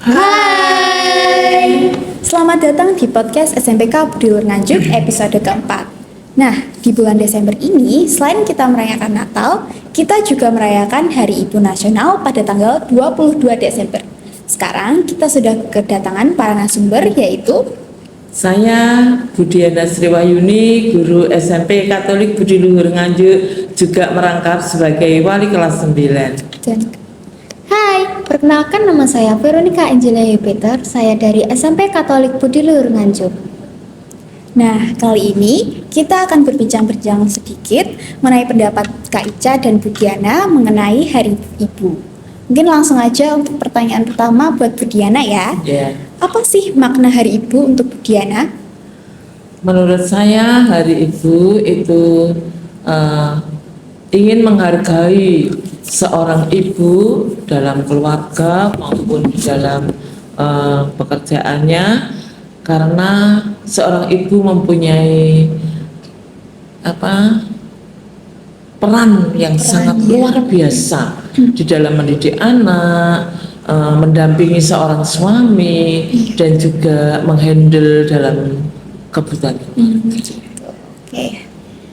Hai, selamat datang di podcast SMPK Budi Luhur Nganjuk episode keempat. Nah, di bulan Desember ini, selain kita merayakan Natal, kita juga merayakan Hari Ibu Nasional pada tanggal 22 Desember. Sekarang kita sudah kedatangan para narasumber, yaitu Saya Budiana Sriwayuni, guru SMP Katolik Budi Luhur Nganjuk, juga merangkap sebagai wali kelas 9. dan Hai, perkenalkan nama saya Veronica Angela Peter, saya dari SMP Katolik Budi Luhur Nganjuk. Nah, kali ini kita akan berbincang-bincang sedikit mengenai pendapat Kak Ica dan Bu Diana mengenai Hari Ibu. Mungkin langsung aja untuk pertanyaan pertama buat Bu Diana ya. Ya, Apa sih makna Hari Ibu untuk Bu Diana? menurut saya Hari Ibu itu ingin menghargai seorang ibu dalam keluarga maupun di dalam pekerjaannya, karena seorang ibu mempunyai peran yang sangat luar biasa di dalam mendidik anak, mendampingi seorang suami, dan juga menghandle dalam kebutuhan. Oke.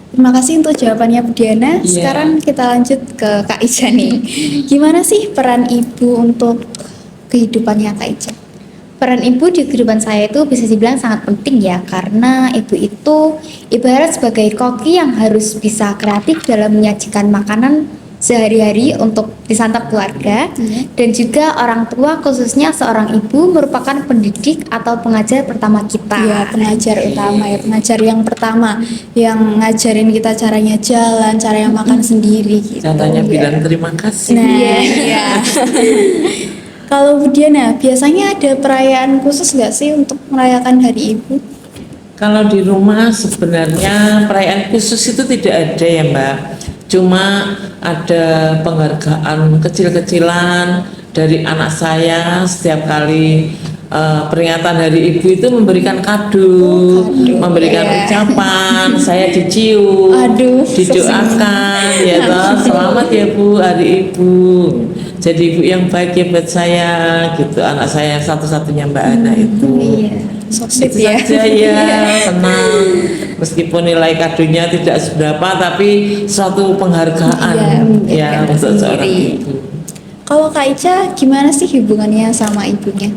Terima kasih untuk jawabannya Bu Diana. Iya. Sekarang kita lanjut ke Kak Ica nih. Gimana sih peran ibu untuk kehidupannya Kak Ica? Peran ibu di kehidupan saya itu bisa dibilang sangat penting ya, karena ibu itu ibarat sebagai koki yang harus bisa kreatif dalam menyajikan makanan sehari-hari untuk disantap keluarga, dan juga orang tua khususnya seorang ibu merupakan pendidik atau pengajar pertama kita. Iya, pengajar utama ya, pengajar yang pertama yang ngajarin kita caranya jalan, cara yang makan sendiri gitu. Contohnya ya. bilang terima kasih. Nah, iya. Kalau Bu Diana, biasanya ada perayaan khusus nggak sih untuk merayakan Hari Ibu? Kalau di rumah sebenarnya perayaan khusus itu tidak ada ya Mbak. Cuma ada penghargaan kecil-kecilan dari anak saya setiap kali peringatan Hari Ibu itu memberikan kado, memberikan iya. ucapan, saya dicium, Aduh, didoakan, ya toh, selamat ya Bu Hari Ibu. Jadi ibu yang baik ya buat saya, gitu. Anak saya satu-satunya Mbak Ana itu. Iya. So sweet Itu ya. saja ya, senang. Meskipun nilai kadonya tidak seberapa, tapi suatu penghargaan Iya, ya untuk seorang ibu. Kalau Kak Ica, gimana sih hubungannya sama ibunya?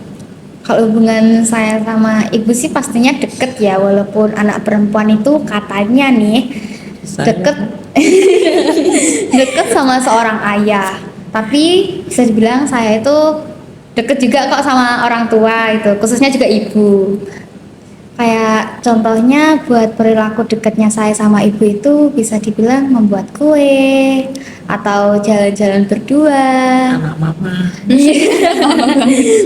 Kalau hubungan saya sama ibu sih pastinya deket ya, walaupun anak perempuan itu katanya nih Saya- deket deket sama seorang ayah, tapi bisa dibilang saya itu deket juga kok sama orang tua itu, khususnya juga ibu. Kayak contohnya buat perilaku dekatnya saya sama ibu itu bisa dibilang membuat kue atau jalan-jalan berdua. Anak mama.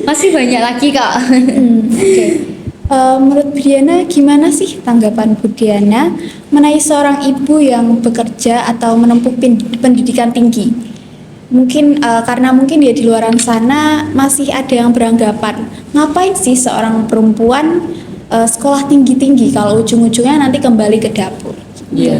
Masih banyak lagi kok. Oke. Menurut Bu Diana, gimana sih tanggapan Bu Diana mengenai seorang ibu yang bekerja atau menempuh pendidikan tinggi? Mungkin karena mungkin dia di luaran sana masih ada yang beranggapan, ngapain sih seorang perempuan sekolah tinggi-tinggi kalau ujung-ujungnya nanti kembali ke dapur? Ya.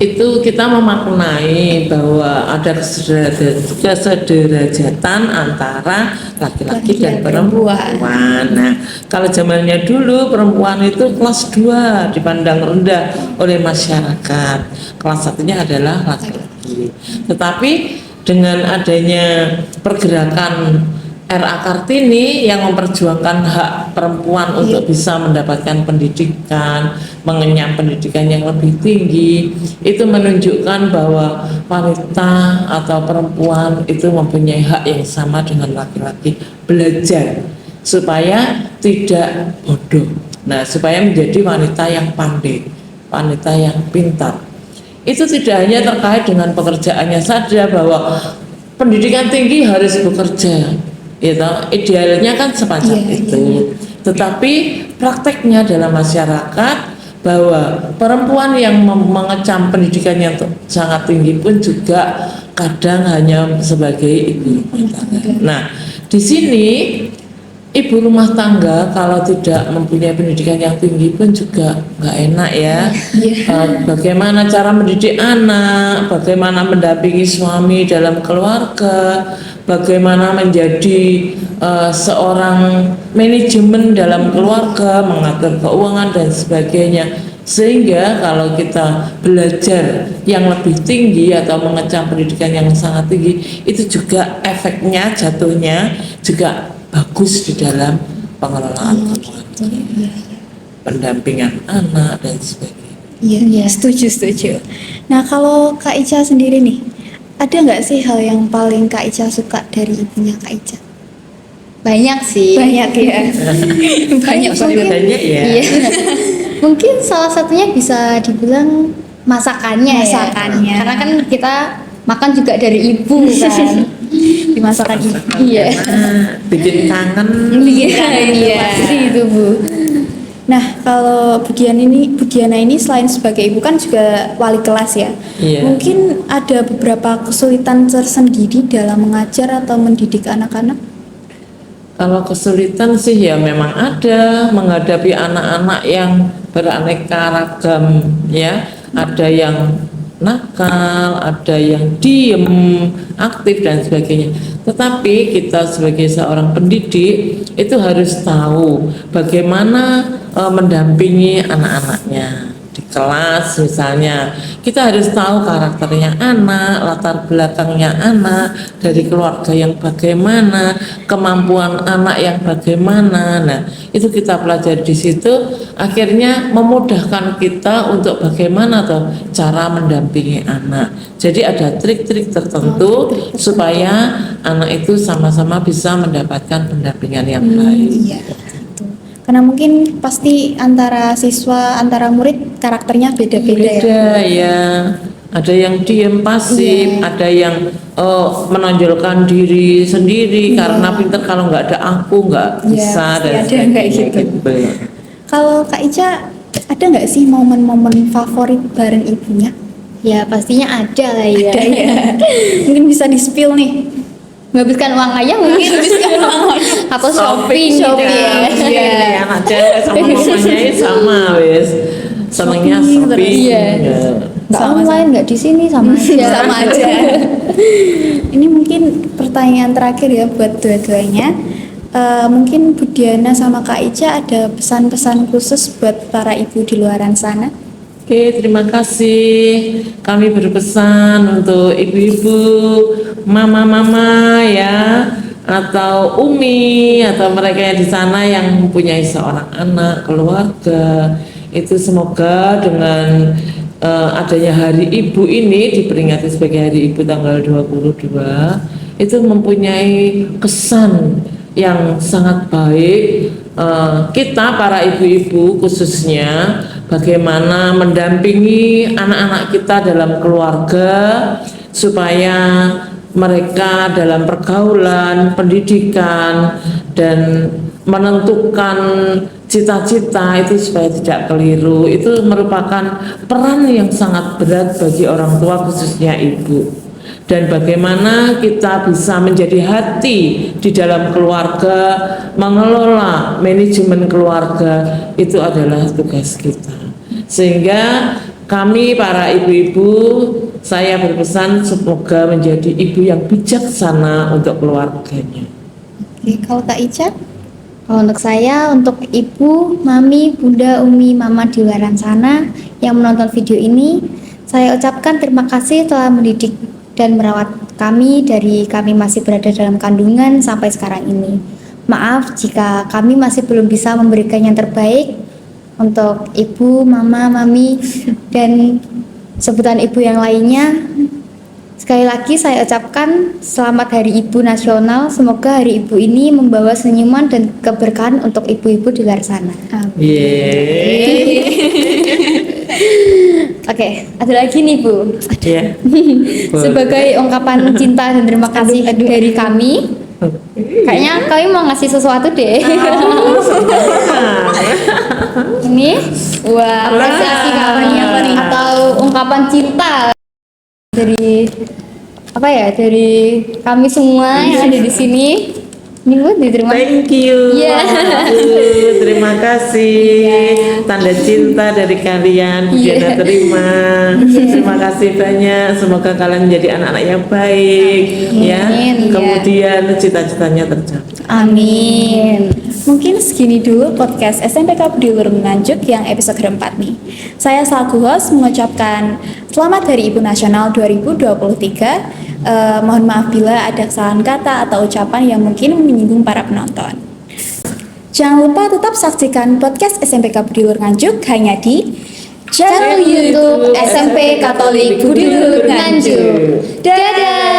Itu kita memaknai bahwa ada kesederajatan antara laki-laki dan perempuan. Nah, kalau zamannya dulu perempuan itu kelas 2 dipandang rendah oleh masyarakat. Kelas satunya adalah laki-laki. Tetapi dengan adanya pergerakan RA Kartini yang memperjuangkan hak perempuan untuk bisa mendapatkan pendidikan, mengenyam pendidikan yang lebih tinggi, itu menunjukkan bahwa wanita atau perempuan itu mempunyai hak yang sama dengan laki-laki belajar supaya tidak bodoh. Nah, supaya menjadi wanita yang pandai, wanita yang pintar. Itu tidak hanya terkait dengan pekerjaannya saja, bahwa pendidikan tinggi harus bekerja. Itu idealnya kan semacam itu. Tetapi prakteknya dalam masyarakat bahwa perempuan yang mengecam pendidikan yang sangat tinggi pun juga kadang hanya sebagai ibu rumah tangga. Nah, di sini Ibu rumah tangga kalau tidak mempunyai pendidikan yang tinggi pun juga nggak enak ya. Bagaimana cara mendidik anak, bagaimana mendampingi suami dalam keluarga, bagaimana menjadi seorang manajemen dalam keluarga, mengatur keuangan dan sebagainya. Sehingga kalau kita belajar yang lebih tinggi atau mengecam pendidikan yang sangat tinggi, itu juga efeknya jatuhnya juga bagus di dalam pengelolaan keluarga, pendampingan anak dan sebagainya. Iya, setuju. Nah, kalau Kak Ica sendiri nih, ada nggak sih hal yang paling Kak Ica suka dari ibunya Kak Ica? Banyak sih. Banyak ya. Banyak Pasti banget. banyak ya. Iya. Mungkin salah satunya bisa dibilang masakannya ya. Masakannya. Karena kan kita makan juga dari ibu kan. Dimasakan ibu. Iya. Bikin kangen. Iya, pasti itu Bu. Nah, kalau Bu Diana ini selain sebagai ibu kan juga wali kelas ya. Iya. Mungkin ada beberapa kesulitan tersendiri dalam mengajar atau mendidik anak-anak. Kalau kesulitan sih ya memang ada menghadapi anak-anak yang beraneka ragam ya. Ada yang nakal, ada yang diem, aktif dan sebagainya. Tetapi kita sebagai seorang pendidik itu harus tahu bagaimana mendampingi anak-anaknya di kelas misalnya. Kita harus tahu karakternya anak, latar belakangnya anak, dari keluarga yang bagaimana, kemampuan anak yang bagaimana. Nah, itu kita pelajari di situ, akhirnya memudahkan kita untuk bagaimana tuh cara mendampingi anak. Jadi ada trik-trik tertentu supaya anak itu sama-sama bisa mendapatkan pendampingan yang baik. Iya, gitu. Karena mungkin pasti antara siswa, antara murid karakternya beda-beda ya. Beda ya. Ada yang diem pasif, ada yang menonjolkan diri sendiri karena pinter, kalau nggak ada aku nggak bisa pasti dan ada yang kayak sebagainya gitu. Kalau Kak Ica, ada nggak sih momen-momen favorit bareng ibunya? Ya pastinya ada lah ya. Ada ya. Mungkin bisa di-spill nih. Menghabiskan uang ayah mungkin atau shopping gitu ya. Iya, anak cewek sama mamanya sama wes. Senengnya Shopping terus. shopping. Iya. Ya. Nggak Sama-sama. online, nggak di sini sama aja. Sama aja. Ini mungkin pertanyaan terakhir ya buat dua-duanya. Mungkin Bu Diana sama Kak Ica ada pesan-pesan khusus buat para ibu di luaran sana? Oke, terima kasih. Kami berpesan untuk ibu-ibu, mama-mama ya, atau umi, atau mereka yang di sana yang mempunyai seorang anak, keluarga. Itu semoga dengan adanya Hari Ibu ini diperingati sebagai Hari Ibu tanggal 22, itu mempunyai kesan yang sangat baik. Kita para ibu-ibu khususnya bagaimana mendampingi anak-anak kita dalam keluarga supaya mereka dalam pergaulan, pendidikan dan menentukan cita-cita itu supaya tidak keliru. Itu merupakan peran yang sangat berat bagi orang tua khususnya ibu. Dan bagaimana kita bisa menjadi hati di dalam keluarga, mengelola manajemen keluarga, itu adalah tugas kita. Sehingga kami para ibu-ibu, saya berpesan semoga menjadi ibu yang bijaksana untuk keluarganya. Oke, kalau Kak Ica? Kalau untuk saya, untuk ibu, mami, bunda, umi, mama di luar sana yang menonton video ini, saya ucapkan terima kasih telah mendidik dan merawat kami dari kami masih berada dalam kandungan sampai sekarang ini. Maaf jika kami masih belum bisa memberikan yang terbaik untuk ibu, mama, mami, dan sebutan ibu yang lainnya. Sekali lagi saya ucapkan selamat Hari Ibu Nasional. Semoga Hari Ibu ini membawa senyuman dan keberkahan untuk ibu-ibu di luar sana. Oke, ada lagi nih Bu. Ya. Sebagai ungkapan cinta dan terima kasih dari kami, kayaknya kami mau ngasih sesuatu deh. Ini, wah, apresiasi kami atau ungkapan cinta dari apa ya, dari kami semua yang ada di sini. Minggu diterima. Thank you. Iya. Waduh, terima kasih. Tanda cinta dari kalian Budiana terima. Terima kasih banyak. Semoga kalian menjadi anak-anak yang baik ya. Amin, Kemudian cita-citanya tercapai. Amin. Mungkin segini dulu podcast SMPK Budi Luhur Nganjuk yang episode keempat nih. Saya selaku host mengucapkan Selamat Hari Ibu Nasional 2023. Mohon maaf bila ada kesalahan kata atau ucapan yang mungkin menyinggung para penonton. Jangan lupa tetap saksikan podcast SMPK Budi Luhur Nganjuk hanya di channel YouTube SMP Katolik Budi Luhur Nganjuk. Dadah!